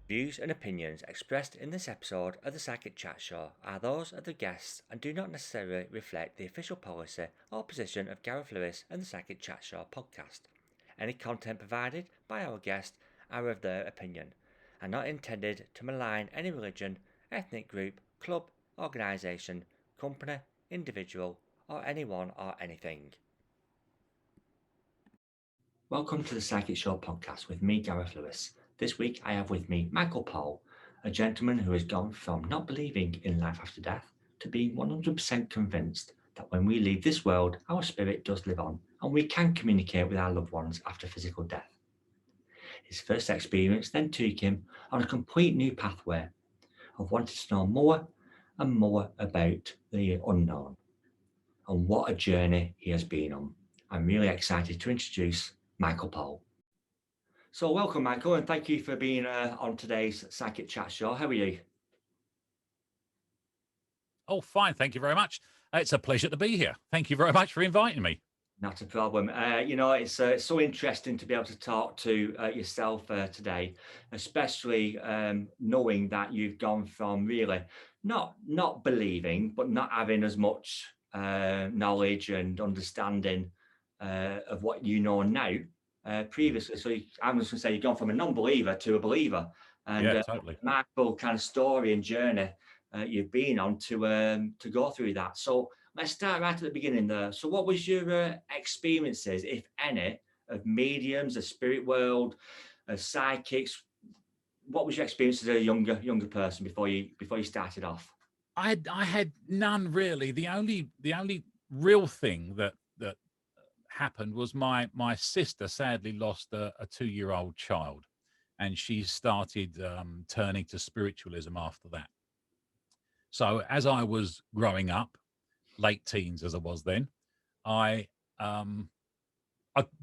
Views and opinions expressed in this episode of the Psychic Chat Show are those of the guests and do not necessarily reflect the official policy or position of Gareth Lewis and the Psychic Chat Show podcast. Any content provided by our guests are of their opinion and not intended to malign any religion, ethnic group, club, organisation, company, individual, or anyone or anything. Welcome to the Psychic Show podcast with me, Gareth Lewis. This week I have with me Michael Paul, a gentleman who has gone from not believing in life after death to being 100% convinced that when we leave this world, our spirit does live on and we can communicate with our loved ones after physical death. His first experience then took him on a complete new pathway of wanting to know more and more about the unknown. And what a journey he has been on. I'm really excited to introduce Michael Paul. So welcome, Michael, and thank you for being on today's Psychic Chat Show. How are you? Oh, fine. Thank you very much. It's a pleasure to be here. Thank you very much for inviting me. Not a problem. It's so interesting to be able to talk to yourself today, especially knowing that you've gone from really not believing, but not having as much knowledge and understanding of what you know now previously. So I'm just going to say you've gone from a non-believer to a believer, and Yeah, totally. remarkable kind of story and journey you've been on to go through that. So let's start right at the beginning there. So what was your experiences, if any, of mediums, the spirit world, psychics? What was your experience as a younger person before you started off? I had none really. The only real thing that happened was my sister sadly lost a 2-year-old child, and she started turning to spiritualism after that. So as I was growing up, late teens as I was then, I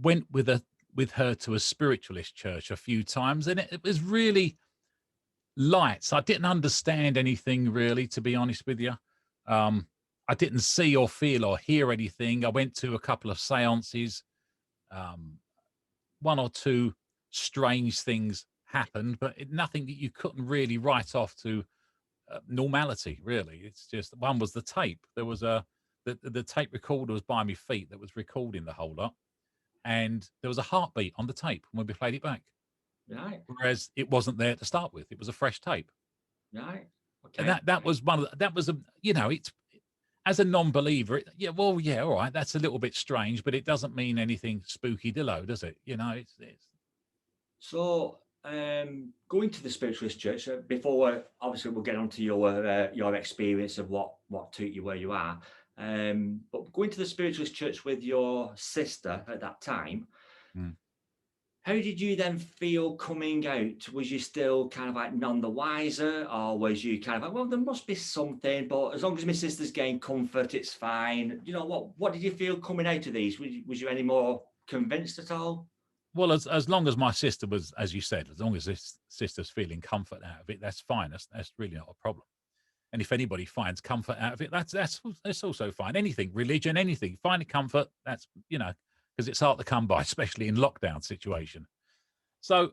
went with her to a spiritualist church a few times, and it was really lights. I didn't understand anything really, to be honest with you. I didn't see or feel or hear anything. I went to a couple of seances. One or two strange things happened, but nothing that you couldn't really write off to normality, really. It's just, one was the tape. There was the tape recorder was by my feet that was recording the whole lot. And there was a heartbeat on the tape when we played it back. Right. Whereas it wasn't there to start with. It was a fresh tape. Right. And Okay. that was it's as a non-believer, all right, that's a little bit strange, but it doesn't mean anything spooky dillo, does it? It's So going to the spiritualist church before obviously we'll get onto your experience of what took you where you are. But going to the spiritualist church with your sister at that time, how did you then feel coming out? Was you still kind of like none the wiser, or was you kind of like, well, there must be something, but as long as my sister's getting comfort, it's fine. What did you feel coming out of these? Was you any more convinced at all? Well, as long as my sister was, as you said, as long as this sister's feeling comfort out of it, that's fine. That's really not a problem. And if anybody finds comfort out of it, that's also fine. Anything, religion, anything, finding comfort, that's because it's hard to come by, especially in lockdown situation. So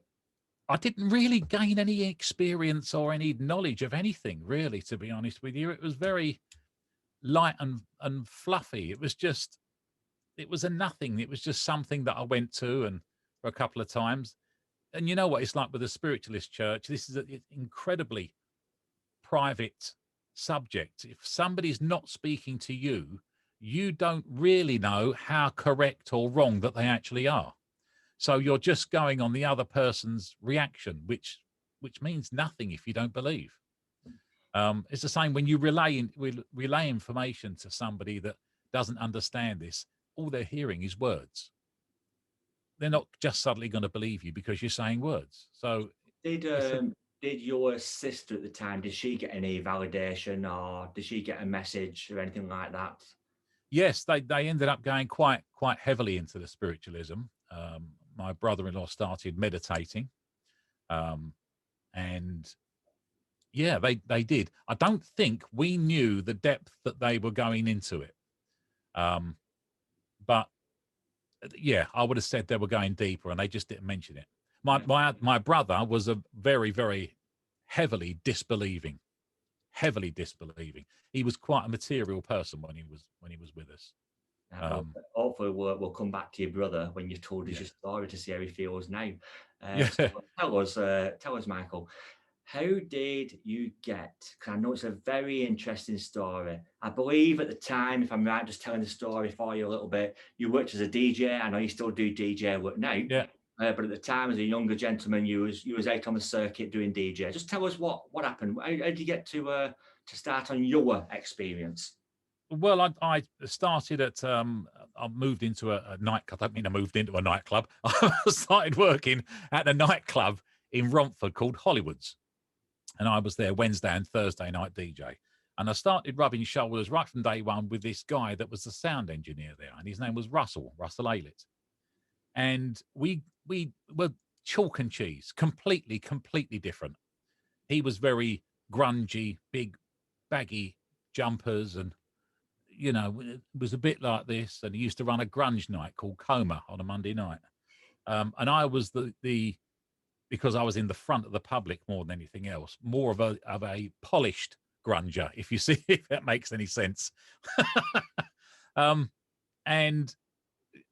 I didn't really gain any experience or any knowledge of anything, really, to be honest with you. It was very light and fluffy. It was a nothing. It was just something that I went to and for a couple of times. And you know what it's like with a spiritualist church. This is an incredibly private subject. If somebody's not speaking to you, you don't really know how correct or wrong that they actually are. So you're just going on the other person's reaction, which means nothing if you don't believe. It's the same when you relay information to somebody that doesn't understand this. All they're hearing is words. They're not just suddenly going to believe you because you're saying words. So Did your sister at the time, did she get any validation, or did she get a message or anything like that? yes, they ended up going quite heavily into the spiritualism. My brother-in-law started meditating, and yeah, they did. I don't think we knew the depth that they were going into it, but yeah, I would have said they were going deeper, and they just didn't mention it. My brother was a very heavily disbelieving. Heavily disbelieving. He was quite a material person when he was with us. Hopefully we'll come back to your brother when you've told us Yeah. your story to see how he feels now. Yeah. So tell us, Michael, how did you get? Because I know it's a very interesting story. I believe at the time, if I'm right, just telling the story for you a little bit, you worked as a DJ. I know you still do DJ work now. Yeah. But at the time, as a younger gentleman, you was out on the circuit doing DJ. Just tell us what happened. How did you get to start on your experience? Well, I started at I moved into a nightclub. I don't mean I moved into a nightclub. I started working at a nightclub in Romford called Hollywoods, and I was there Wednesday and Thursday night DJ. And I started rubbing shoulders right from day one with this guy that was the sound engineer there, and his name was Russell Aylett. And we were chalk and cheese, completely different. He was very grungy, big, baggy jumpers, and it was a bit like this. And he used to run a grunge night called Coma on a Monday night. And I was the because I was in the front of the public more than anything else, more of a polished grunger, if you see, if that makes any sense. And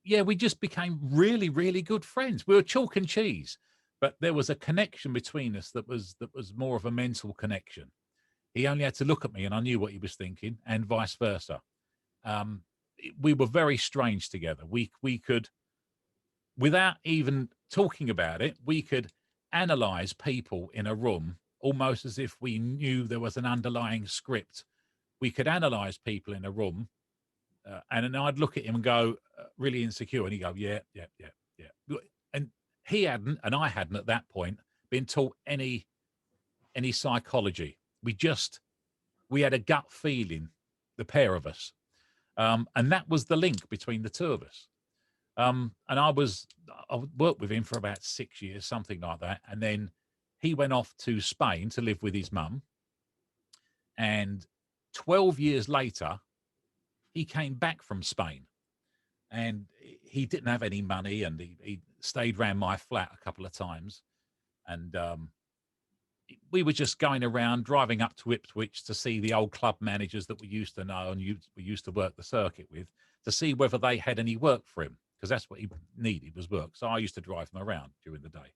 yeah, we just became really, really good friends. We were chalk and cheese, but there was a connection between us that was more of a mental connection. He only had to look at me and I knew what he was thinking, and vice versa. We were very strange together. We could, without even talking about it, we could analyze people in a room almost as if we knew there was an underlying script. We could analyze people in a room, and then I'd look at him and go, really insecure, and he'd go, yeah. And he hadn't, and I hadn't at that point been taught any psychology. We had a gut feeling, the pair of us. And that was the link between the two of us. And I worked with him for about 6 years, something like that. And then he went off to Spain to live with his mum. And 12 years later, he came back from Spain. And he didn't have any money, and he stayed around my flat a couple of times. And we were just going around, driving up to Ipswich to see the old club managers that we used to know and we used to work the circuit with, to see whether they had any work for him, because that's what he needed, was work. So I used to drive them around during the day.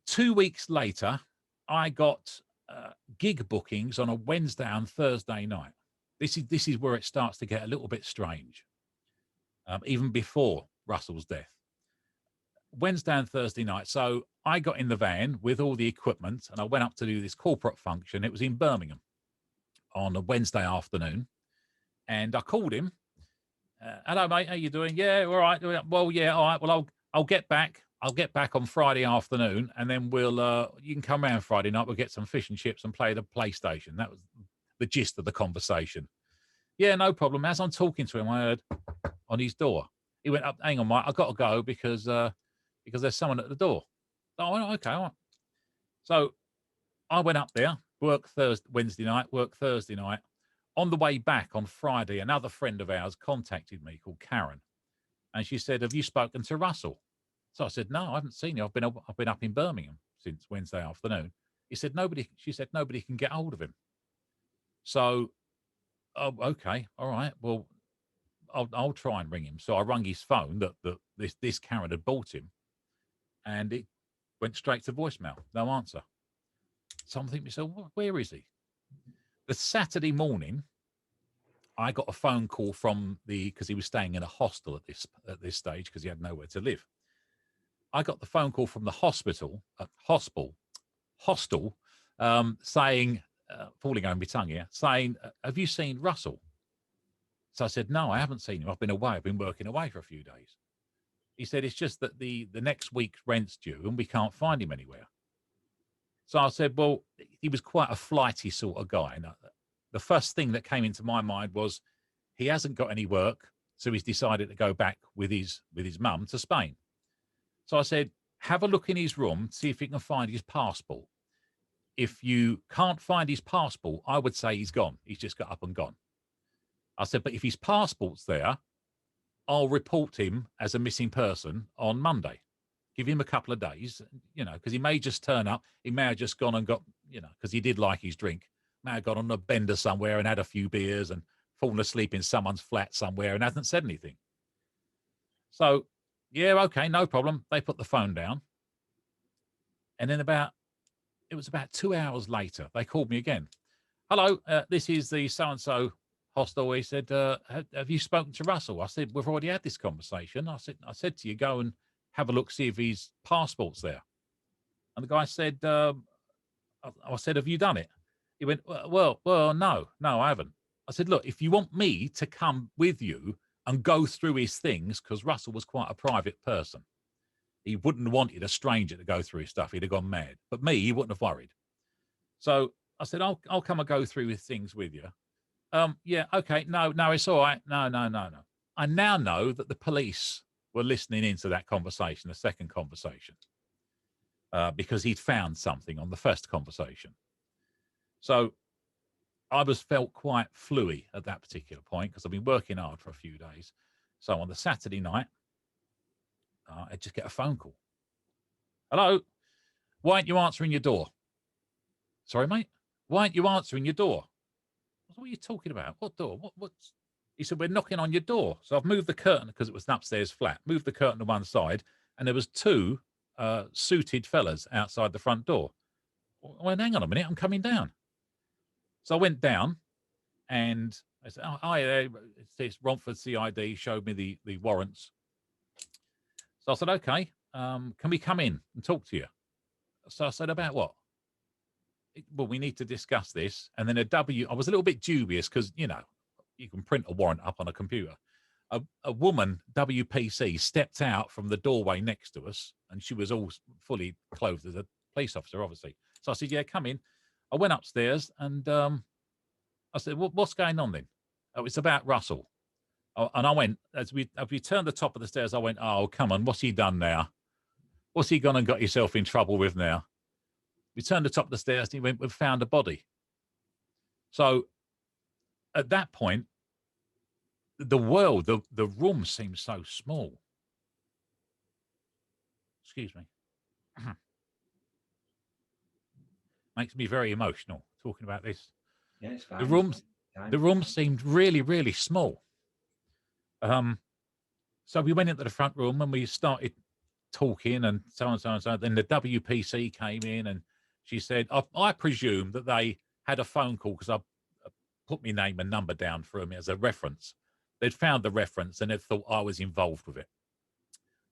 2 weeks later, I got gig bookings on a Wednesday and Thursday night. This is where it starts to get a little bit strange, even before Russell's death. Wednesday and Thursday night. So I got in the van with all the equipment and I went up to do this corporate function. It was in Birmingham on a Wednesday afternoon. And I called him. Hello, mate. How you doing? Yeah, all right. Well, yeah, all right. Well, I'll get back. I'll get back on Friday afternoon, and then you can come around Friday night. We'll get some fish and chips and play the PlayStation. That was the gist of the conversation. Yeah, no problem. As I'm talking to him, I heard on his door. He went up, hang on, mate, I've got to go because there's someone at the door. Oh, okay, all right. So I went up there, work Wednesday night, work Thursday night. On the way back on Friday, another friend of ours contacted me called Karen, and she said, "Have you spoken to Russell?" So I said, "No, I haven't seen him. I've been up in Birmingham since Wednesday afternoon." She said nobody can get hold of him. So, oh, okay, all right. Well, I'll try and ring him. So I rung his phone that this Karen had bought him, and it went straight to voicemail. No answer. So I'm thinking, so where is he? The Saturday morning, I got a phone call from because he was staying in a hostel at this stage because he had nowhere to live. I got the phone call from the hostel, saying, falling over my tongue here, saying, "Have you seen Russell?" So I said, "No, I haven't seen him. I've been away. I've been working away for a few days." He said, "It's just that the next week's rent's due and we can't find him anywhere." So I said, well, he was quite a flighty sort of guy. And the first thing that came into my mind was he hasn't got any work, so he's decided to go back with his mum to Spain. So I said, have a look in his room, see if you can find his passport. If you can't find his passport, I would say he's gone. He's just got up and gone. I said, but if his passport's there, I'll report him as a missing person on Monday. give him a couple of days, because he may just turn up. He may have just gone and got, because he did like his drink, may have gone on a bender somewhere and had a few beers and fallen asleep in someone's flat somewhere and hasn't said anything. So, yeah, okay, no problem. They put the phone down. And then it was about 2 hours later, they called me again. Hello, this is the so-and-so hostel. He said, have you spoken to Russell? I said, we've already had this conversation. I said to you, go and have a look, see if his passport's there. And the guy said, I said, have you done it? He went, well, no, I haven't. I said, look, if you want me to come with you and go through his things, because Russell was quite a private person. He wouldn't have wanted a stranger to go through his stuff. He'd have gone mad. But me, he wouldn't have worried. So I said, I'll come and go through his things with you. Yeah, okay. No, it's all right. No. I now know that the police were listening into that conversation, the second conversation, because he'd found something on the first conversation. So I felt quite fluey at that particular point because I've been working hard for a few days. So on the Saturday night, I just get a phone call. Hello, why aren't you answering your door? Sorry, mate, why aren't you answering your door? What are you talking about? What door? What's? He said, we're knocking on your door. So I've moved the curtain because it was an upstairs flat, moved the curtain to one side, and there was two suited fellas outside the front door. I went, hang on a minute, I'm coming down. So I went down and I said, oh, hi, it's Romford CID, showed me the warrants. So I said, okay, can we come in and talk to you? So I said, about what? Well, we need to discuss this. And then I was a little bit dubious because, you can print a warrant up on a computer. A woman, WPC, stepped out from the doorway next to us, and she was all fully clothed as a police officer, obviously. So I said, yeah, come in. I went upstairs and I said, what's going on then? Oh, it's about Russell. Oh, and I went, as we turned the top of the stairs, I went, oh, come on, what's he done now? What's he gone and got himself in trouble with now? We turned the top of the stairs and he went, we've found a body. So at that point, the room seemed so small. Excuse me. Makes me very emotional talking about this. Yeah, it's fine. The room seemed really, really small. So we went into the front room and we started talking and so on, so on, so on. Then the WPC came in and she said, I presume that they had a phone call because I put my name and number down for them as a reference. They'd found the reference and they'd thought I was involved with it.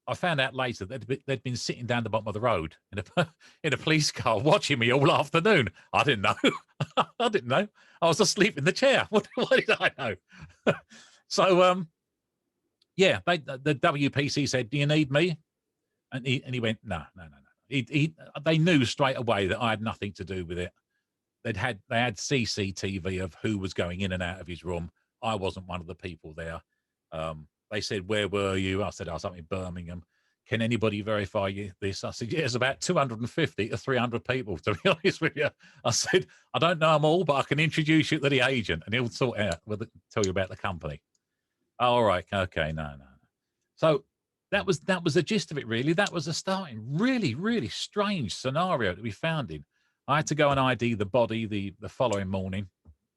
I found out later that they'd been sitting down the bottom of the road in a police car watching me all afternoon. I didn't know. I didn't know. I was asleep in the chair. What did I know? So, yeah, the WPC said, do you need me? And he went, no. They knew straight away that I had nothing to do with it. They had CCTV of who was going in and out of his room. I wasn't one of the people there. They said, where were you? I said, I was up in Birmingham. Can anybody verify this? I said, yeah, it's about 250 to 300 people, to be honest with you. I said, I don't know them all, but I can introduce you to the agent and he'll sort out, tell you about the company. Oh, all right, okay, no. So that was the gist of it, really. That was a starting really, really strange scenario that we found in. I had to go and ID the body the following morning,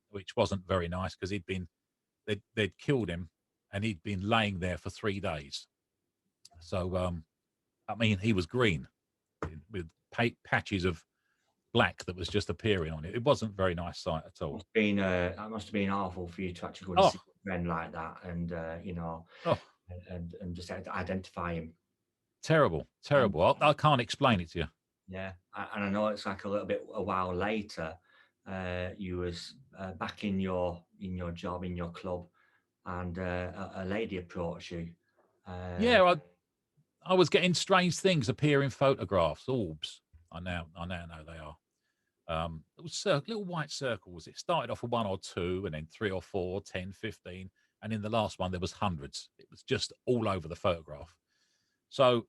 which wasn't very nice because they'd killed him and he'd been laying there for 3 days. So, I mean, he was green with patches of black that was just appearing on it. It wasn't a very nice sight at all. That must have been awful for you to actually go and see a friend like that and, and just identify him. Terrible. I can't explain it to you. Yeah, and I know it's like a while later, you was back in your job, in your club, and a lady approached you. Yeah, I was getting strange things appear in photographs, orbs. I now know they are. It was little white circles. It started off with 1 or 2, and then 3 or 4, 10, 15, and in the last one there was hundreds. It was just all over the photograph. So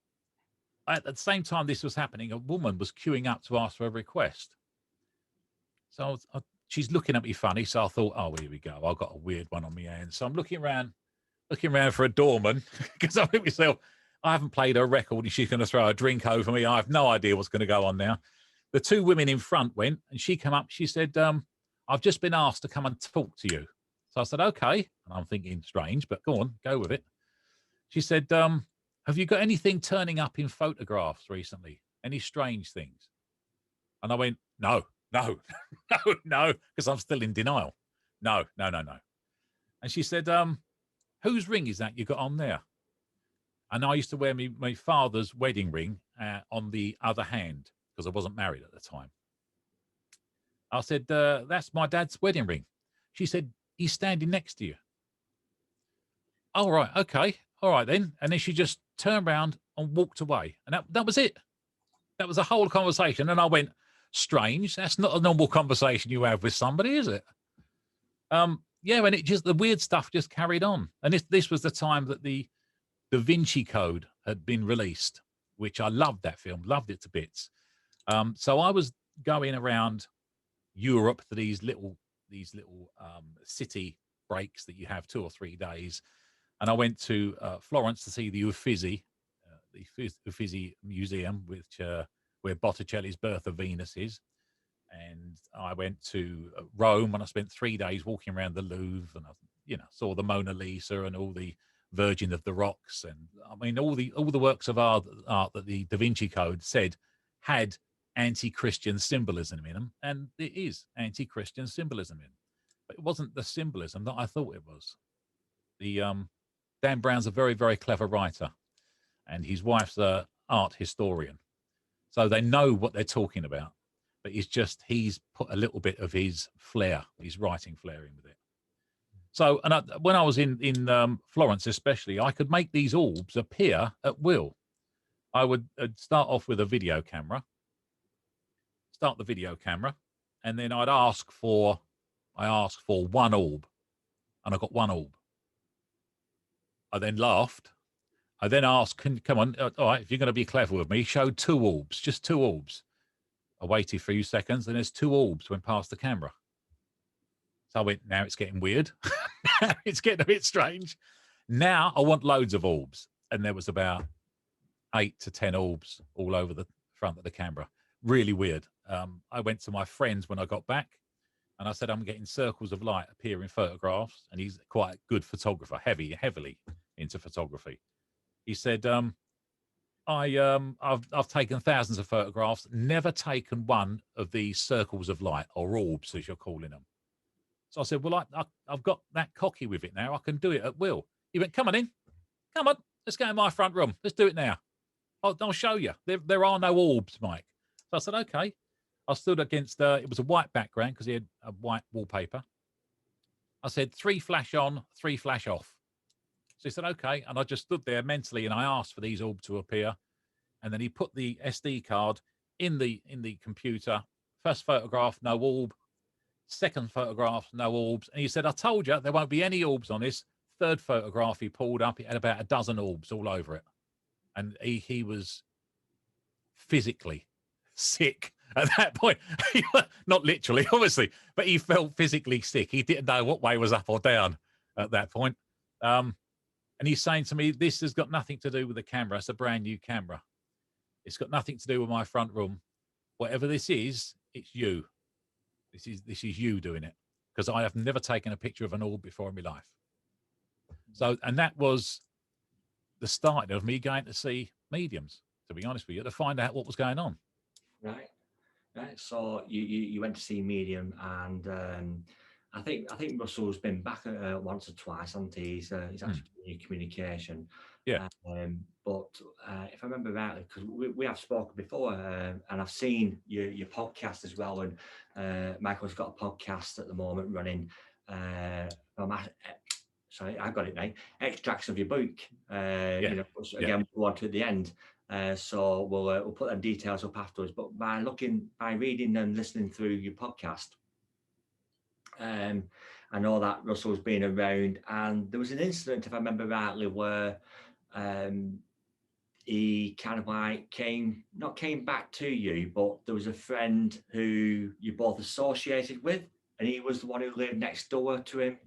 at the same time this was happening, a woman was queuing up to ask for a request. So she's looking at me funny. So I thought, oh, here we go. I've got a weird one on my hands. So I'm looking around for a doorman because I think myself, I haven't played her record and she's going to throw a drink over me. I have no idea what's going to go on now. The two women in front went and she came up. She said, I've just been asked to come and talk to you. So I said, okay. And I'm thinking strange, but go on, go with it. She said, have you got anything turning up in photographs recently? Any strange things? And I went, no, because I'm still in denial. No. And she said, whose ring is that you got on there? And I used to wear my father's wedding ring on the other hand because I wasn't married at the time. I said, that's my dad's wedding ring. She said, he's standing next to you. All right, okay. All right then. And then she just turned around and walked away. And that was it. That was the whole conversation. And I went, strange. That's not a normal conversation you have with somebody, is it? Yeah, and the weird stuff just carried on. And this was the time that the Da Vinci Code had been released, which I loved that film, loved it to bits. So I was going around Europe to these little city breaks that you have 2 or 3 days. And I went to Florence to see the Uffizi Museum, where Botticelli's Birth of Venus is. And I went to Rome, and I spent 3 days walking around the Louvre, and I, saw the Mona Lisa and all the Virgin of the Rocks, and I mean all the works of art that the Da Vinci Code said had anti-Christian symbolism in them, and it is anti-Christian symbolism in them. But it wasn't the symbolism that I thought it was. Dan Brown's a very, very clever writer, and his wife's an art historian, so they know what they're talking about. But he's put a little bit of his flair, his writing flair in with it. So, and when I was in Florence especially, I could make these orbs appear at will. I would start off with a video camera, and then I'd ask for one orb, and I got one orb. I then laughed. I then asked, come on, all right, if you're going to be clever with me, show 2 orbs, just 2 orbs. I waited a few seconds, and there's 2 orbs went past the camera. So I went, now it's getting weird. It's getting a bit strange. Now I want loads of orbs. And there was about 8 to 10 orbs all over the front of the camera. Really weird. I went to my friends when I got back, and I said, I'm getting circles of light appear in photographs. And he's quite a good photographer, heavily into photography. He said, I've taken thousands of photographs, never taken one of these circles of light, or orbs, as you're calling them. So I said, well, I've got that cocky with it now. I can do it at will. He went, come on in. Come on. Let's go in my front room. Let's do it now. I'll show you. There are no orbs, Mike. So I said, okay. I stood against, it was a white background because he had a white wallpaper. I said, 3 flash on, 3 flash off. So he said, okay. And I just stood there mentally, and I asked for these orbs to appear. And then he put the SD card in the computer. First photograph, no orb. Second photograph, no orbs. And he said, I told you there won't be any orbs on this. Third photograph he pulled up, it had about a dozen orbs all over it. And he was physically sick at that point. Not literally, obviously, but he felt physically sick. He didn't know what way was up or down at that point. And he's saying to me, this has got nothing to do with the camera. It's a brand new camera. It's got nothing to do with my front room. Whatever this is, it's you. This is you doing it, because I have never taken a picture of an orb before in my life. So, and that was the start of me going to see mediums, to be honest with you, to find out what was going on. Right. So you went to see medium, and I think Russell's been back once or twice, hasn't he? He's actually in communication. Yeah. But if I remember rightly, because we have spoken before, and I've seen your podcast as well, and Michael's got a podcast at the moment running. Sorry, I got it right. Extracts of your book. Again, we'll go on to at the end. So we'll put them details up afterwards. But by reading and listening through your podcast, I know that Russell's been around, and there was an incident, if I remember rightly, where he kind of like came back to you, but there was a friend who you both associated with, and he was the one who lived next door to him.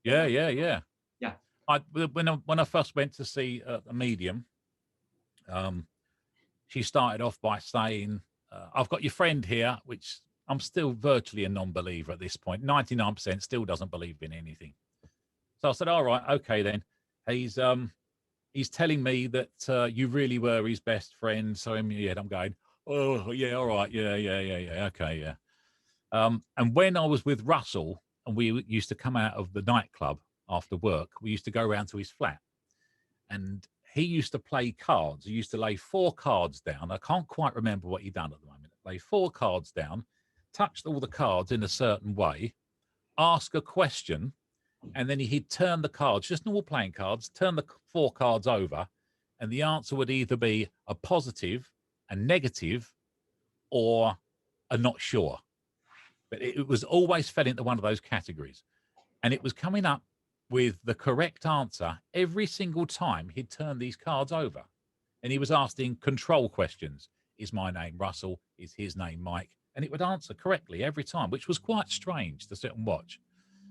Yeah. When I first went to see a medium, She started off by saying, I've got your friend here, which I'm still virtually a non-believer at this point. 99% still doesn't believe in anything. So I said, all right, okay then. He's telling me that you really were his best friend. So in my head, I'm going, oh yeah, all right, yeah, okay, yeah. And when I was with Russell and we used to come out of the nightclub after work, we used to go around to his flat, and he used to play cards. He used to lay 4 cards down. I can't quite remember what he'd done at the moment. Lay 4 cards down, touched all the cards in a certain way, ask a question, and then he'd turn the cards, just normal playing cards, turn the 4 cards over, and the answer would either be a positive, a negative, or a not sure. But it was always fell into one of those categories. And it was coming up with the correct answer every single time he'd turn these cards over. And he was asking control questions. Is my name Russell? Is his name Mike? And it would answer correctly every time, which was quite strange to sit and watch.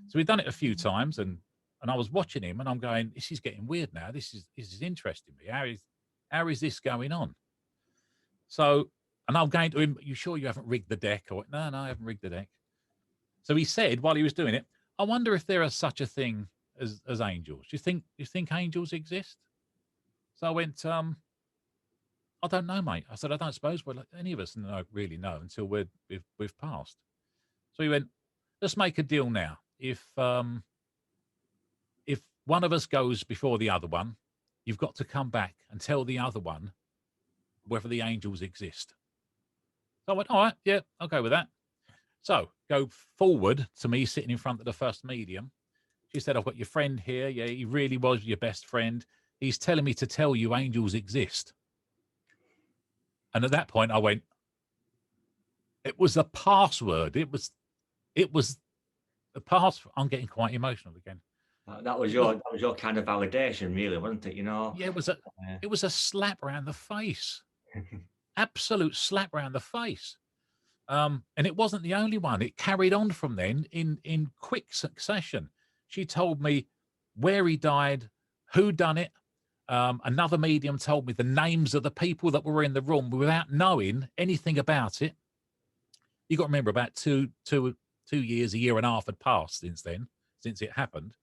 So we'd done it a few times, and I was watching him, and I'm going, this is getting weird now. This is interesting me. How is this going on? So, and I'm going to him, you sure you haven't rigged the deck? I went, no, I haven't rigged the deck. So he said while he was doing it, I wonder if there is such a thing as angels. Do you think angels exist? So I went, I don't know, mate. I said, I don't suppose any of us really know until we've passed. So he went, let's make a deal now. If one of us goes before the other one, you've got to come back and tell the other one whether the angels exist. So I went, all right, yeah, I'll go with that. So go forward to me sitting in front of the first medium. She said, I've got your friend here. Yeah, he really was your best friend. He's telling me to tell you angels exist. And at that point I went, it was a password. It was the password. I'm getting quite emotional again. That was your kind of validation, really, wasn't it? You know. Yeah, it was a slap around the face. Absolute slap around the face. And it wasn't the only one. It carried on from then in quick succession. She told me where he died, who done it. Another medium told me the names of the people that were in the room without knowing anything about it. You got to remember, about 2 years, a year and a half had passed since then, since it happened.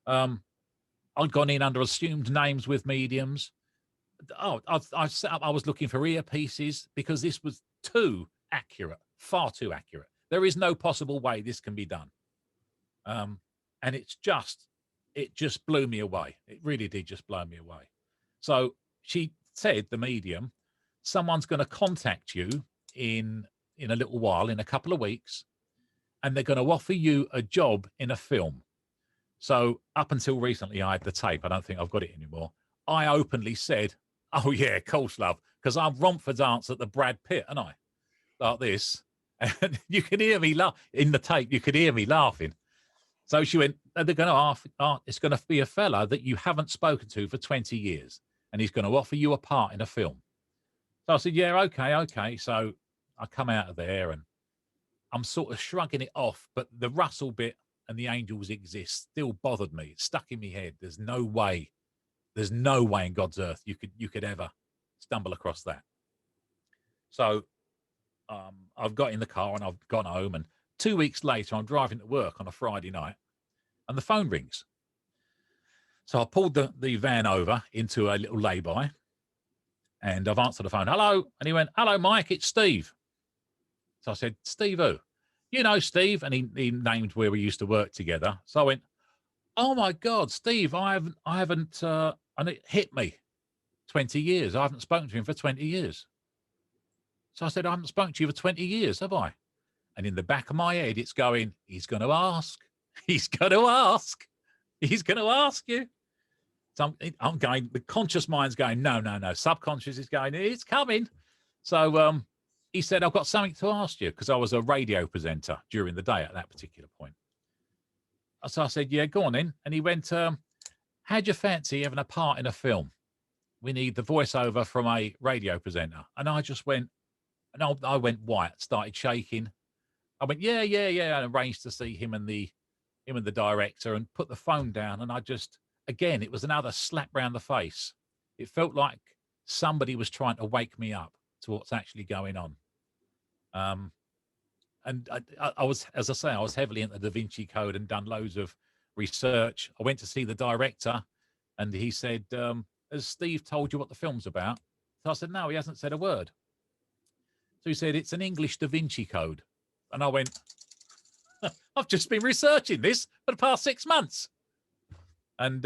I'd gone in under assumed names with mediums. I was looking for earpieces because this was too accurate, far too accurate. There is no possible way this can be done. And it just blew me away. It really did just blow me away. So she said, the medium, someone's going to contact you in a little while, in a couple of weeks, and they're going to offer you a job in a film. So up until recently, I had the tape. I don't think I've got it anymore. I openly said, oh yeah, of course, love, because I Romford dance at the Brad Pitt, and I like this, and you could hear me laugh in the tape. You could hear me laughing. So she went, they're going to it's going to be a fella that you haven't spoken to for 20 years, and he's going to offer you a part in a film. So I said, yeah, okay. So I come out of there and I'm sort of shrugging it off, but the Russell bit and the angels exist still bothered me. It stuck in my head. There's no way in God's earth you could ever stumble across that. So I've got in the car and I've gone home, and 2 weeks later I'm driving to work on a Friday night and the phone rings. So I pulled the van over into a little lay-by and I've answered the phone. Hello. And he went, hello, Mike, it's Steve. So I said, Steve who? You know, Steve. And he named where we used to work together. So I went, oh my God, Steve, I haven't, and it hit me. 20 years. I haven't spoken to him for 20 years. So I said, I haven't spoken to you for 20 years, have I? And in the back of my head, it's going, he's going to ask. He's going to ask. He's going to ask you. So I'm going, the conscious mind's going, no. Subconscious is going, it's coming. So he said, I've got something to ask you, because I was a radio presenter during the day at that particular point. So I said, yeah, go on in. And he went, how'd you fancy having a part in a film? We need the voiceover from a radio presenter. And I just went, and I went white, started shaking. I went, yeah, and arranged to see him and the director, and put the phone down. And I just, again, it was another slap round the face. It felt like somebody was trying to wake me up to what's actually going on. And I was, as I say, I was heavily into Da Vinci Code and done loads of research. I went to see the director, and he said, "Has Steve told you what the film's about?" So I said, "No, he hasn't said a word." So he said, "It's an English Da Vinci Code," and I went, "I've just been researching this for the past 6 months," and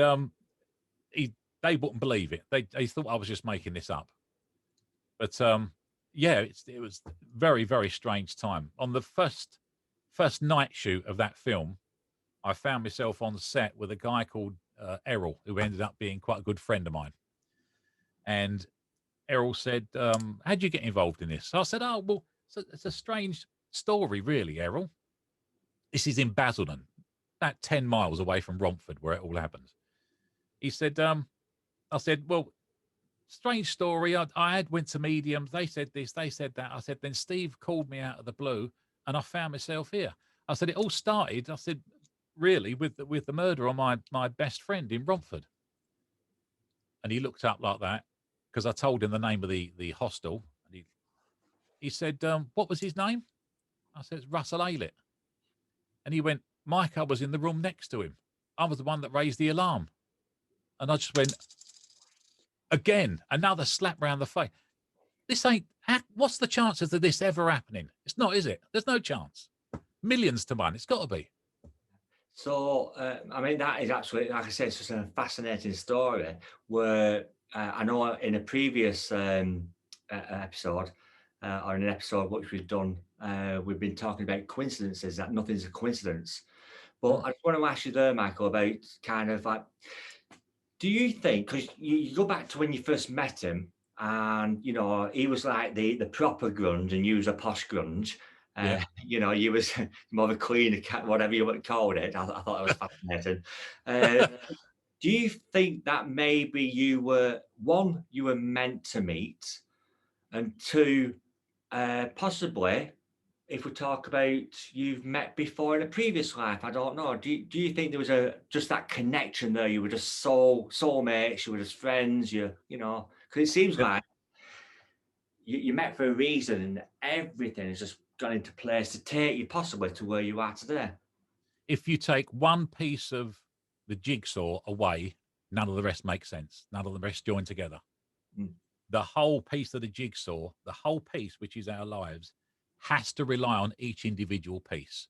they wouldn't believe it. They thought I was just making this up. But yeah, it was very, very strange time. On the first night shoot of that film, I found myself on set with a guy called Errol, who ended up being quite a good friend of mine. And Errol said, "How'd you get involved in this?" So I said, "Oh, well, it's a strange story, really, Errol. This is in Basildon, about 10 miles away from Romford, where it all happened." He said, I said, "Well, strange story. I had went to mediums. They said this, they said that." I said, "Then Steve called me out of the blue and I found myself here." I said, "It all started," I said, "really with the murder on my best friend in Romford." And he looked up like that because I told him the name of the hostel. And he said, "What was his name?" I said, "It's Russell Aylett." And he went, "Mike, I was in the room next to him. I was the one that raised the alarm." And I just went, again, another slap round the face. This ain't, what's the chances of this ever happening? It's not, is it? There's no chance. Millions to one. It's got to be. So, I mean, that is absolutely, like I said, it's just a fascinating story where I know in a previous episode, or in an episode which we've done, we've been talking about coincidences, that nothing's a coincidence. But I just want to ask you there, Michael, about kind of like, do you think, because you go back to when you first met him, and he was like the proper grunge, and you was a posh grunge. Yeah. You was more of a cleaner cat, whatever you would call it. I thought that was fascinating. Do you think that maybe you were meant to meet, and two, possibly, if we talk about you've met before in a previous life, I don't know. Do you think there was just that connection there? You were just soulmates, you were just friends, because it seems like you met for a reason, and everything has just gone into place to take you possibly to where you are today. If you take one piece of the jigsaw away, none of the rest makes sense. None of the rest join together. The whole piece of the jigsaw, the whole piece, which is our lives, has to rely on each individual piece.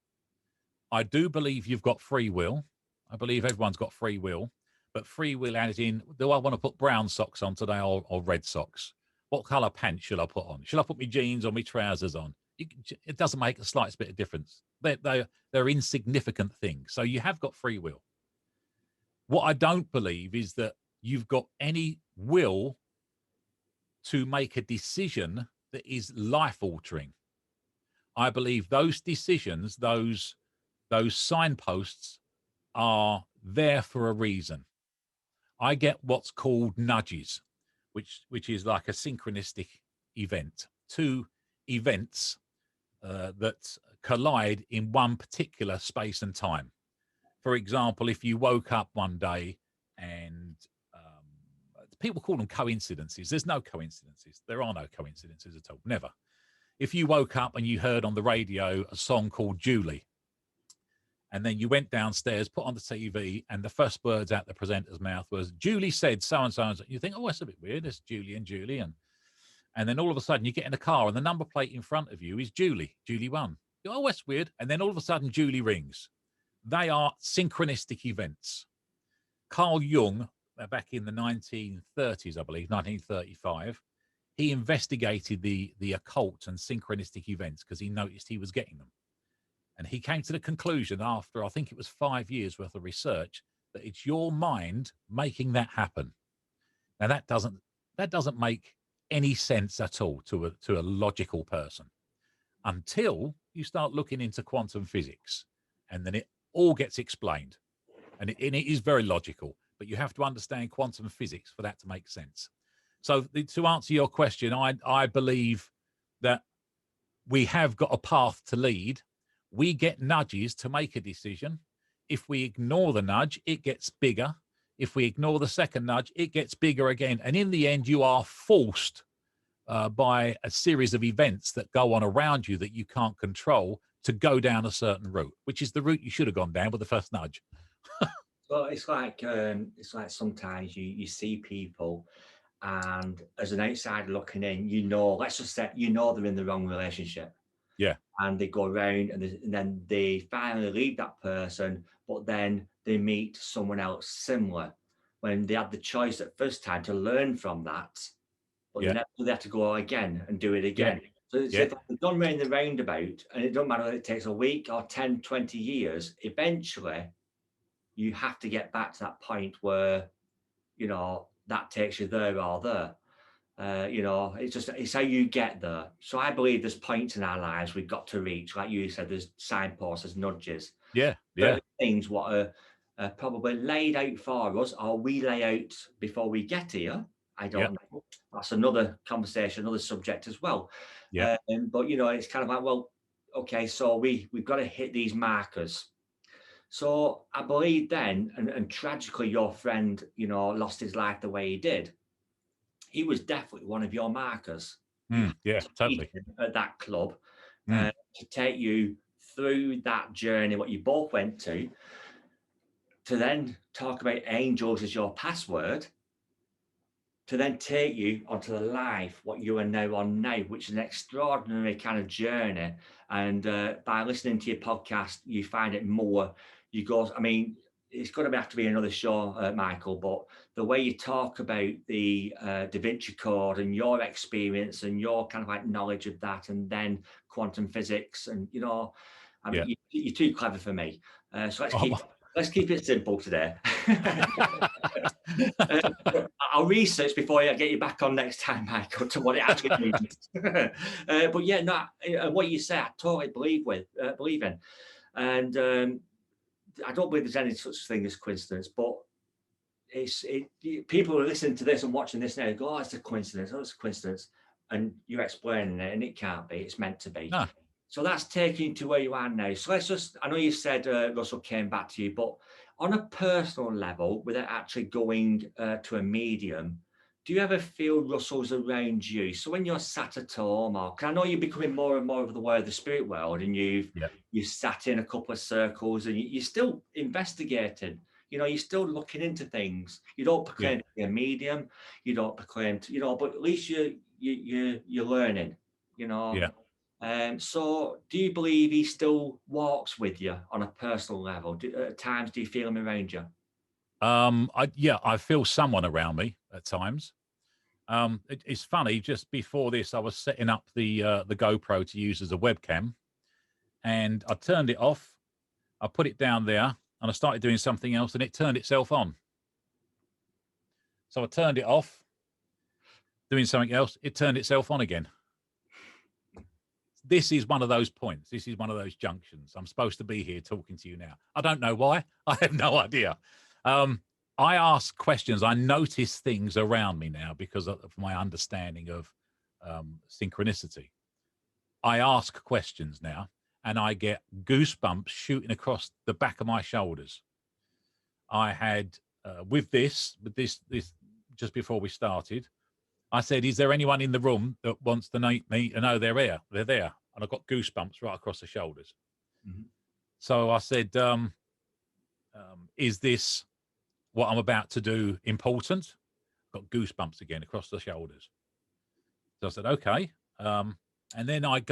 I do believe you've got free will. I believe everyone's got free will, but free will as in, do I want to put brown socks on today or red socks? What colour pants should I put on? Should I put my jeans or my trousers on? It doesn't make the slightest bit of difference. They're insignificant things. So you have got free will. What I don't believe is that you've got any will to make a decision that is life-altering. I believe those decisions, those signposts are there for a reason. I get what's called nudges, which is like a synchronistic event. Two events that collide in one particular space and time. For example, if you woke up one day and people call them coincidences. There's no coincidences. There are no coincidences at all. Never. If you woke up and you heard on the radio a song called Julie, and then you went downstairs, put on the TV, and the first words out the presenter's mouth was, "Julie said so-and-so," and you think, "Oh, that's a bit weird. It's Julie and Julie." And then all of a sudden you get in a car and the number plate in front of you is Julie 1. You go, "Oh, that's weird." And then all of a sudden Julie rings. They are synchronistic events. Carl Jung, back in the 1930s, I believe, 1935, he investigated the occult and synchronistic events because he noticed he was getting them. And he came to the conclusion after, I think it was 5 years worth of research, that it's your mind making that happen. Now that doesn't make any sense at all to a logical person until you start looking into quantum physics, and then it all gets explained. And it is very logical, but you have to understand quantum physics for that to make sense. So to answer your question, I believe that we have got a path to lead. We get nudges to make a decision. If we ignore the nudge, it gets bigger. If we ignore the second nudge, it gets bigger again. And in the end, you are forced by a series of events that go on around you that you can't control to go down a certain route, which is the route you should have gone down with the first nudge. Well, it's like sometimes you see people, and as an outsider looking in, let's just say they're in the wrong relationship. Yeah. And they go around and then they finally leave that person, but then they meet someone else similar when they had the choice at first time to learn from that, but they have to go again and do it again. So it's if they've gone round the roundabout, and it doesn't matter whether it takes a week or 10, 20 years, eventually you have to get back to that point where, that takes you there or there. It's how you get there. So I believe there's points in our lives we've got to reach. Like you said, there's signposts, there's nudges. Yeah. Things what are probably laid out for us, or we lay out before we get here. I don't know. That's another conversation, another subject as well. Yeah. But it's kind of like, well, okay, so we've got to hit these markers. So I believe then, and tragically, your friend, lost his life the way he did. He was definitely one of your markers. Yeah, totally. At that club, to take you through that journey, what you both went to then talk about angels as your password, to then take you onto the life, what you are now on now, which is an extraordinary kind of journey. And by listening to your podcast, you find it more. You go, I mean, it's going to have to be another show, Michael, but the way you talk about the Da Vinci Code and your experience and your kind of like knowledge of that, and then quantum physics, and you're too clever for me. So let's keep it simple today. I'll research before I get you back on next time, Michael, to what it actually means. But what you say, I totally believe in, and I don't believe there's any such thing as coincidence, but people who are listening to this and watching this now go, it's a coincidence, it's a coincidence. And you're explaining it, and it can't be, it's meant to be. No. So that's taking you to where you are now. So I know you said Russell came back to you, but on a personal level, without actually going to a medium, do you ever feel Russell's around you? So when you're sat at home, because I know you're becoming more and more of the way of the spirit world, and you sat in a couple of circles, and you're still investigating. You're still looking into things. You don't proclaim to be a medium. You don't proclaim to, but at least you're learning. So do you believe he still walks with you on a personal level? At times, do you feel him around you? I feel someone around me at times. It's funny, just before this, I was setting up the GoPro to use as a webcam, and I turned it off. I put it down there, and I started doing something else, and it turned itself on. So I turned it off, doing something else, it turned itself on again. This is one of those points. This is one of those junctions. I'm supposed to be here talking to you now. I don't know why. I have no idea. I ask questions. I notice things around me now because of my understanding of synchronicity. I ask questions now, and I get goosebumps shooting across the back of my shoulders. I had with this just before we started, I said, "Is there anyone in the room that wants to meet me?" And no, they're here. They're there, and I got goosebumps right across the shoulders. Mm-hmm. So I said, "Is this what I'm about to do important?" Got goosebumps again across the shoulders. So I said, "Okay." And then I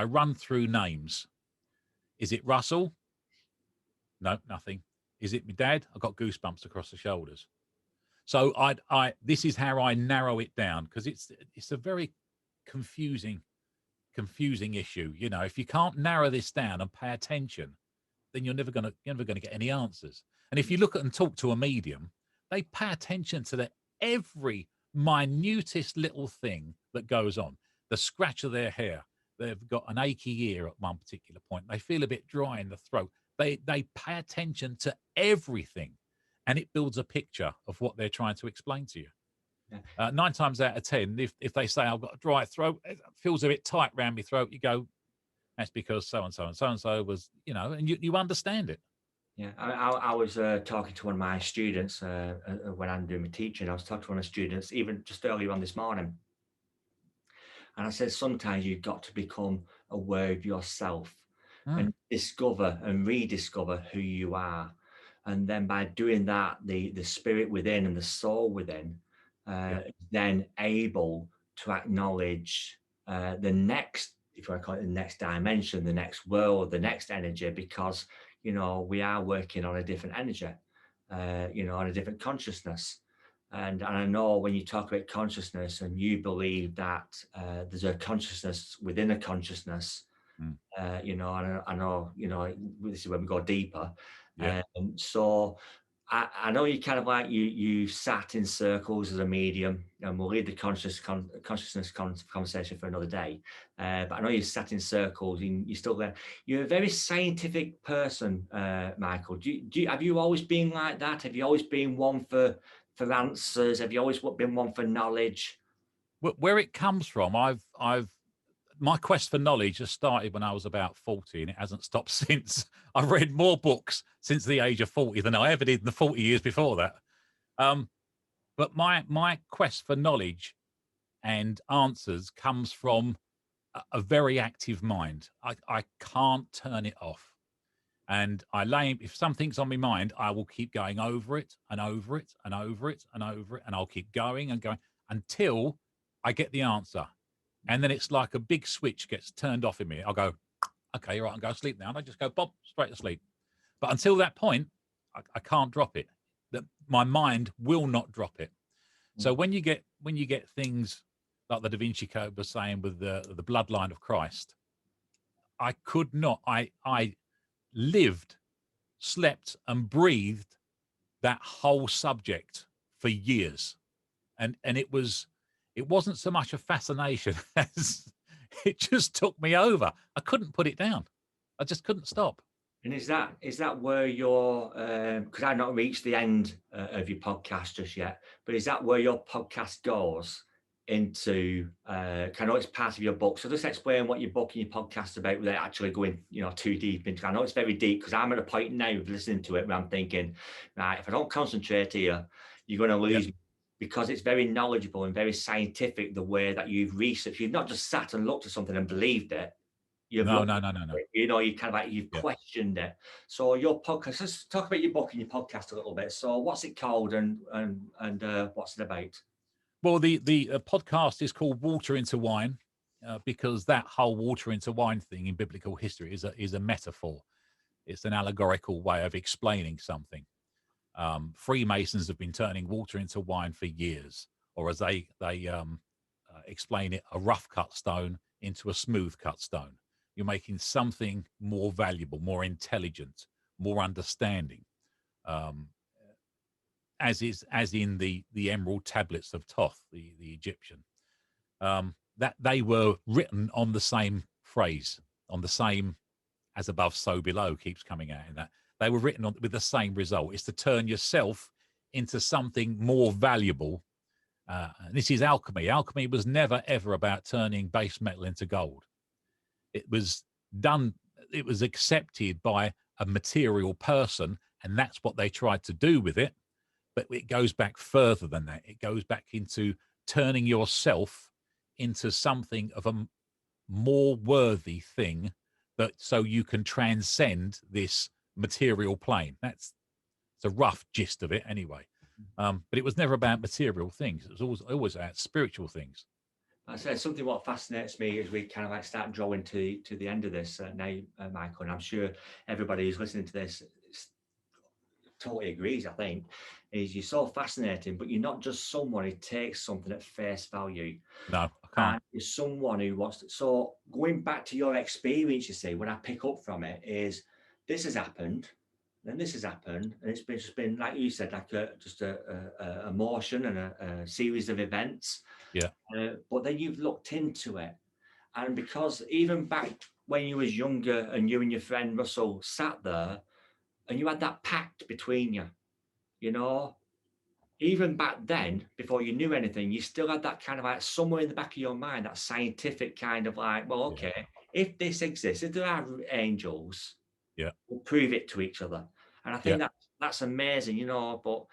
run through names. Is it Russell? No, nothing. Is it my dad? I got goosebumps across the shoulders. So this is how I narrow it down, because it's a very confusing issue. If you can't narrow this down and pay attention, then you're never gonna get any answers. And if you look at and talk to a medium, they pay attention to every minutest little thing that goes on. The scratch of their hair, they've got an achy ear at one particular point, they feel a bit dry in the throat. They pay attention to everything, and it builds a picture of what they're trying to explain to you. Yeah. 9 times out of 10, if they say, "I've got a dry throat, it feels a bit tight around my throat," you go, "That's because so-and-so and so-and-so was," and you understand it. Yeah, I was talking to one of my students when I'm doing my teaching. I was talking to one of the students even just earlier on this morning, and I said sometimes you've got to become aware of yourself Mm, and discover and rediscover who you are, and then by doing that, the spirit within and the soul within yeah, is then able to acknowledge the next, if you want to call it the next dimension, the next world, the next energy, because we are working on a different energy, on a different consciousness. And I know when you talk about consciousness and you believe that there's a consciousness within a consciousness, mm, and I know, this is when we go deeper. yeah. So I know you kind of like you sat in circles as a medium, and we'll leave the consciousness conversation for another day. But I know you sat in circles, and you still there. You're a very scientific person, Michael. Have you always been like that? Have you always been one for answers? Have you always been one for knowledge? Where it comes from, I've my quest for knowledge has started when I was about 40, and it hasn't stopped since. I've read more books since the age of 40 than I ever did in the 40 years before that. Um, but my quest for knowledge and answers comes from a very active mind. I can't turn it off. And if something's on my mind, I will keep going over it and over it and over it and over it. And I'll keep going and going until I get the answer. And then it's like a big switch gets turned off in me. I'll go, okay, right, I'm going to sleep now. And I just go, Bob, straight to sleep. But until that point, I can't drop it. That my mind will not drop it. So when you get things like the Da Vinci Code was saying with the bloodline of Christ, I could not. I lived, slept, and breathed that whole subject for years, and it wasn't so much a fascination as it just took me over. I couldn't put it down. I just couldn't stop. And is that where your because I've not reached the end of your podcast just yet, but is that where your podcast goes into? I know it's part of your book, so just explain what your book and your podcast about without actually going too deep into. I know it's very deep because I'm at a point now of listening to it where I'm thinking, right, if I don't concentrate here, you're going to Yeah. lose me. Because it's very knowledgeable and very scientific the way that you've researched. You've not just sat and looked at something and believed it. You've No, looked no, at no, no, no. it, you kind of like you've Yeah. questioned it. So your podcast, let's talk about your book and your podcast a little bit. So what's it called and what's it about? Well, the podcast is called Water into Wine because that whole water into wine thing in biblical history is a metaphor. It's an allegorical way of explaining something. Freemasons have been turning water into wine for years, or as they explain it, a rough cut stone into a smooth cut stone. You're making something more valuable, more intelligent, more understanding. Um, as in the emerald tablets of Thoth, the Egyptian, that they were written on the same phrase, on the same as above, so below keeps coming out in that. They were written with the same result. It's to turn yourself into something more valuable. And this is alchemy. Alchemy was never, ever about turning base metal into gold. It was done, it was accepted by a material person, and that's what they tried to do with it. But it goes back further than that. It goes back into turning yourself into something of a more worthy thing, that so you can transcend this material plane. That's the rough gist of it anyway. But it was never about material things. It was always about spiritual things. I said something what fascinates me as we kind of like start drawing to the end of this now, Michael, and I'm sure everybody who's listening to this totally agrees, I think, is you're so fascinating, but you're not just someone who takes something at face value. No, I can't. And you're someone who wants to. So going back to your experience, you see, when I pick up from it is this has happened, then this has happened, and it's been just been like you said, like a motion and a series of events. Yeah. But then you've looked into it, and because even back when you was younger and you and your friend Russell sat there and you had that pact between you, you know, even back then, before you knew anything, you still had that kind of like somewhere in the back of your mind, that scientific kind of like, well, Yeah. okay, if this exists, if there are angels, Yeah. we'll prove it to each other. And I think that's amazing, you know, but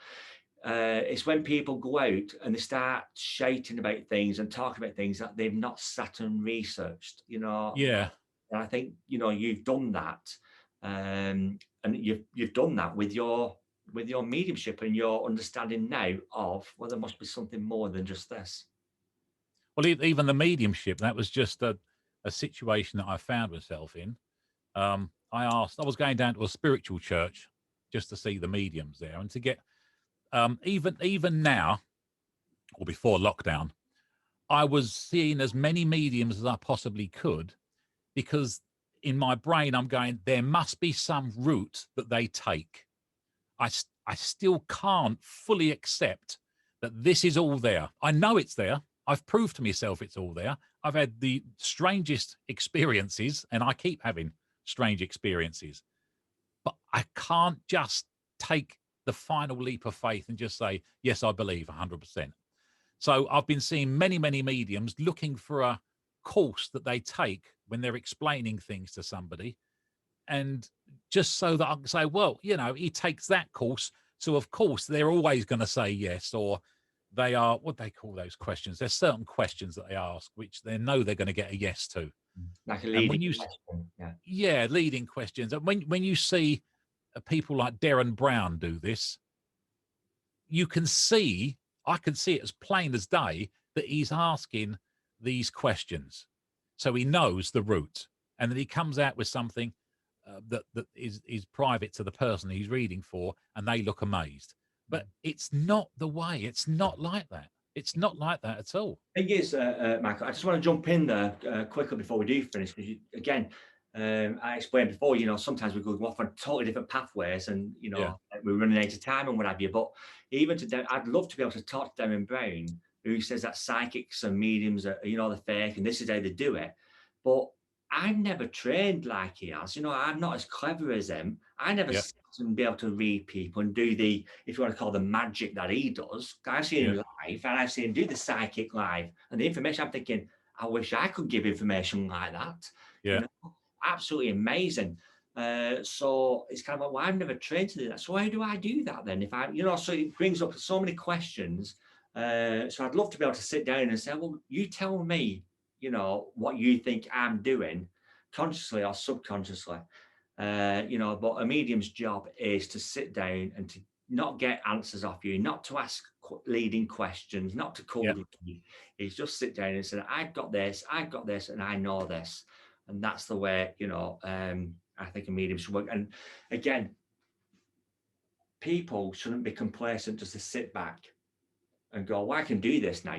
it's when people go out and they start shouting about things and talking about things that they've not sat and researched, you know. Yeah. And I think, you know, you've done that, and you've done that with your mediumship and your understanding now of, well, there must be something more than just this. Well, even the mediumship, that was just a situation that I found myself in. I was going down to a spiritual church just to see the mediums there, and to get even now or before lockdown, I was seeing as many mediums as I possibly could, because in my brain I'm going, there must be some route that they take. I still can't fully accept that this is all there. I know it's there. I've proved to myself it's all there. I've had the strangest experiences, and I keep having strange experiences, but I can't just take the final leap of faith and just say, yes, I believe 100%. So I've been seeing many, many mediums looking for a course that they take when they're explaining things to somebody. And just so that I can say, well, you know, he takes that course, so of course they're always going to say yes, or they are, what they call those questions. There's certain questions that they ask which they know they're going to get a yes to. Like a And leading when you, question. yeah, leading questions. And when you see people like Darren Brown do this, you can see, I can see it as plain as day that he's asking these questions, so he knows the route, and then he comes out with something that is private to the person he's reading for, and they look amazed. But it's not the way. It's not like that. It's not like that at all. Thing is, Michael, I just want to jump in there quickly before we do finish, because again, I explained before, you know, sometimes we go off on totally different pathways, and you know, we're running out of time and what have you. But even today, I'd love to be able to talk to Darren Brown, who says that psychics and mediums are, you know, the fake, and this is how they do it. But I'm never trained like he has. You know, I'm not as clever as him. I never sat and be able to read people and do the, if you want to call the magic that he does. I've seen him live, and I've seen him do the psychic live, and the information. I'm thinking, I wish I could give information like that. Yeah. You know, absolutely amazing. So it's kind of like, well, I've never trained to do that. So how do I do that then? If I, you know, so it brings up so many questions. So I'd love to be able to sit down and say, well, you tell me, you know, what you think I'm doing, consciously or subconsciously. You know, but a medium's job is to sit down and to not get answers off you, not to ask leading questions, not to call the key. Is just sit down and say, I've got this, and I know this. And that's the way, you know, I think a medium should work. And again, people shouldn't be complacent just to sit back and go, well, I can do this now.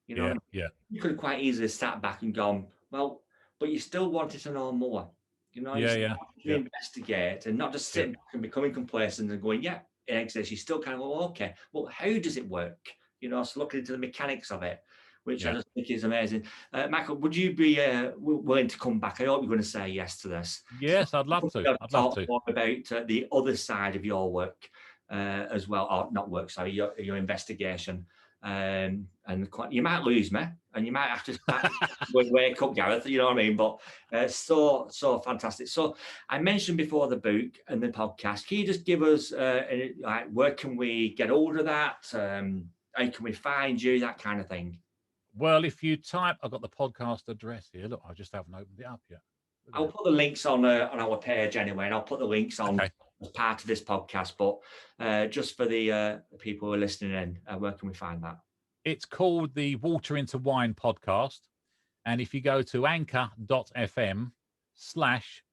You know, you could have quite easily sat back and gone, well, but you still wanted to know more. You know, you investigate and not just sitting back and becoming complacent and going, yeah, it exists. You still kind of go, okay, well, how does it work? You know, so looking into the mechanics of it, which I just think is amazing. Michael, would you be willing to come back? I hope you're going to say yes to this. Yes, I'd love to. I'd love to. More about the other side of your work as well, or not work, sorry, your investigation. And you might lose me, and you might have to wake up, Gareth. You know what I mean? But so fantastic. So I mentioned before the book and the podcast. Can you just give us like, where can we get hold of that? How can we find you? That kind of thing. Well, if you type, I've got the podcast address here. Look, I just haven't opened it up yet. I'll put the links on our page anyway, and I'll put the links on as part of this podcast. But just for the people who are listening in, where can we find that? It's called the Water into Wine podcast. And if you go to anchor.fm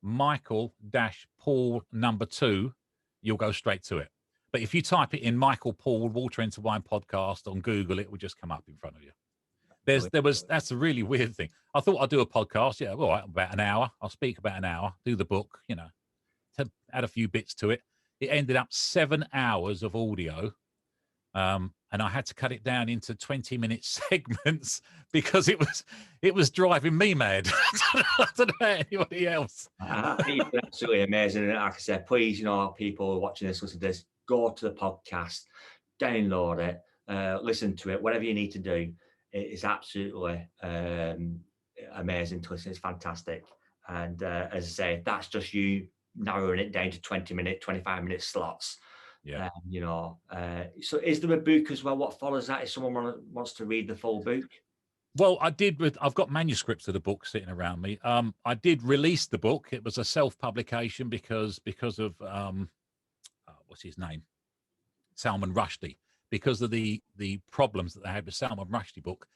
/Michael-Paul ,2, you'll go straight to it. But if you type it in Michael Paul Water into Wine podcast on Google, it will just come up in front of you. That's a really weird thing. I thought I'd do a podcast. Yeah, well, about an hour. I'll speak about an hour, do the book, you know, to add a few bits to it. It ended up 7 hours of audio. And I had to cut it down into 20-minute segments because it was driving me mad. I don't know about anybody else. It's absolutely amazing. And like I said, please, you know, people watching this, listen to this, go to the podcast, download it, listen to it, whatever you need to do. It's absolutely amazing to listen. It's fantastic. And as I say, that's just you narrowing it down to 20-minute, 25-minute slots. Yeah. So is there a book as well? What follows that if someone wants to read the full book? Well, I've got manuscripts of the book sitting around me. I did release the book. It was a self-publication because of what's his name? Salman Rushdie. Because of the problems that they had with Salman Rushdie book,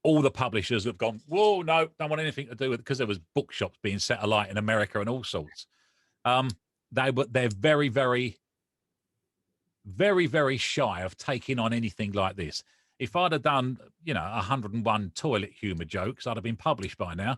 all the publishers have gone, whoa, no, don't want anything to do with it, because there was bookshops being set alight in America and all sorts. They're very, very, very, very shy of taking on anything like this. If I'd have done, 101 toilet humor jokes, I'd have been published by now.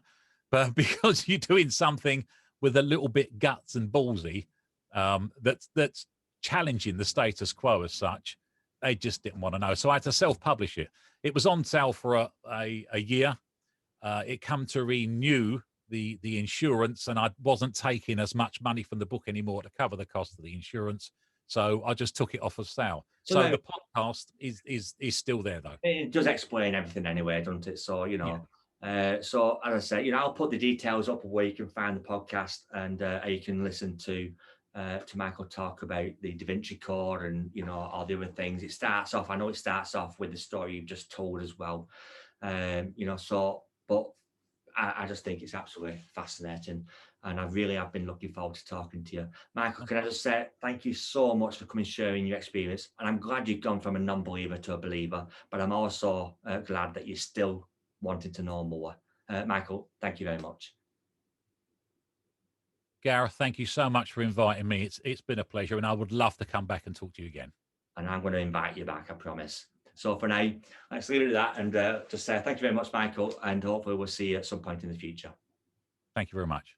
But because you're doing something with a little bit guts and ballsy, that's challenging the status quo as such, they just didn't want to know. So I had to self-publish it. It was on sale for a year. It come to renew the insurance, and I wasn't taking as much money from the book anymore to cover the cost of the insurance. So I just took it off of sale. So the podcast is still there, though. It does explain everything anyway, doesn't it? So, so as I said, I'll put the details up where you can find the podcast, and you can listen to Michael talk about the Da Vinci Code and, all the other things. I know it starts off with the story you've just told as well. But I just think it's absolutely fascinating. And I really have been looking forward to talking to you. Michael, can I just say thank you so much for coming and sharing your experience. And I'm glad you've gone from a non-believer to a believer, but I'm also glad that you're still wanting to know more. Michael, thank you very much. Gareth, thank you so much for inviting me. It's been a pleasure, and I would love to come back and talk to you again. And I'm going to invite you back, I promise. So for now, let's leave it at that, and just say thank you very much, Michael, and hopefully we'll see you at some point in the future. Thank you very much.